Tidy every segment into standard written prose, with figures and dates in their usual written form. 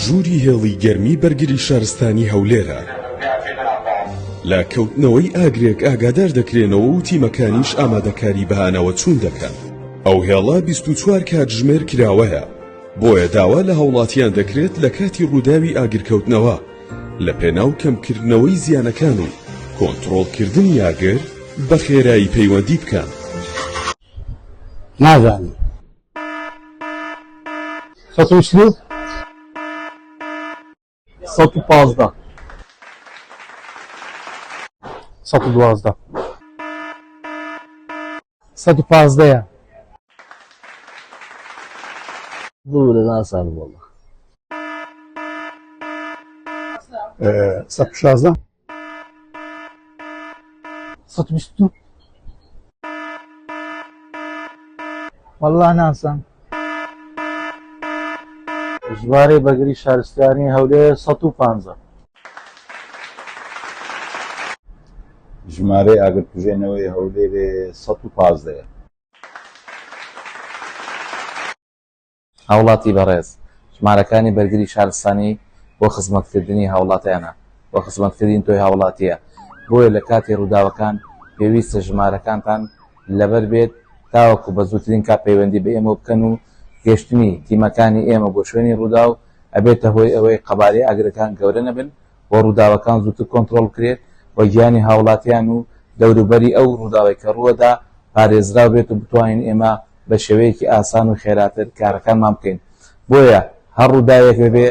ژووری هێڵی گەرمی بەرگری شارستانی هەولێرە. لە کەوتنەوەی ئاگرێک ئاگادار دەکرێنەوە و تیمەکانیش ئامادەکاری بەهانەوە چوون دەکەن. ئەو هێڵە 24 کاتژمێر کراوەیە، بۆیە داوا لە هاوڵاتیان دەکرێت لە کاتی ڕووداوی ئاگرکەوتنەوە لە پێناو کەمکردنەوەی زیانەکان و کۆنتڕۆڵکردنی ئاگر بە خێرایی پەیوەندی بکەن. نازانم. 120 115 112 115 دوور ناسانم والله. 116 122 والله ناسان. ژمارەی بەرگری شارستانی هەولێر 115. ژمارەی ئاگرکوژێنەوەی هەولێر 115. هاوڵاتی بەڕێز، ژمارەکانی بەرگری شارستانی بۆ خزمەتکردنی هاوڵاتیانە، بۆ خزمەتکردنی تۆی هاوڵاتیە. بۆیە لە کاتی ڕووداوەکان پێویستە ژمارەکانتان لەبەر بێت تاوەکو بە زووترین کات پەیوەندی بە ئێمە بکەن و گەشتنی تیمەکانی ئێمە بۆ شوێنی ڕووداو ئەبێتە هۆی ئەوەی قەبارەی ئاگرەکان گەورە نەبن، بۆ ڕووداوەکان زووتر کۆنتڕۆڵ بکرێت و گیانی هاوڵاتیان و دەوروبەری ئەو ڕووداوی کە ڕووەدا پارێزراو بێت و بتوانین ئێمە بە شێوەیەکی ئاسان و خێراتر کارەکانمان بکەین. بۆیە هەر ڕووداوێک بێ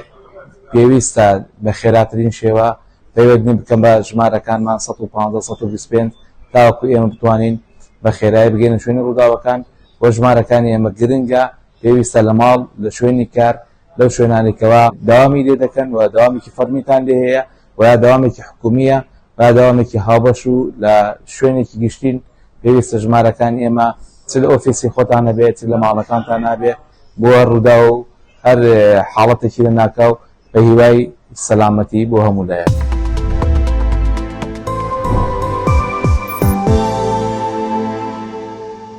پێویستە بە خێراترین شێوە پەیوەندی بکەم بە ژمارەکانمان 115 125 تاوەکو ئێمە بتوانین بە خێرایی بگەینە شوێنی ڕووداوەکان. بۆ ژمارەکانی ئێمە گرنگە، پێویستە لە ماڵ لە شوێنی کار لەو شوێنانێکەوە داوامی لێ دەکەن و داوامێکی فەرمیتان لێ هەیە و یا داوامێکی حکومیە و یا داوامێکی هاوبەش و لە شوێنێکی گشتین پێویستە ژمارەکان ئێمە چ لە ئۆفیسی خۆتان نەبێت چ لە ماڵەکانتان نابێت بۆ ڕوودا و هەر حاڵەتێکی لە ناکاو بە هیوای سەلامەتی بۆ هەموو لایەک.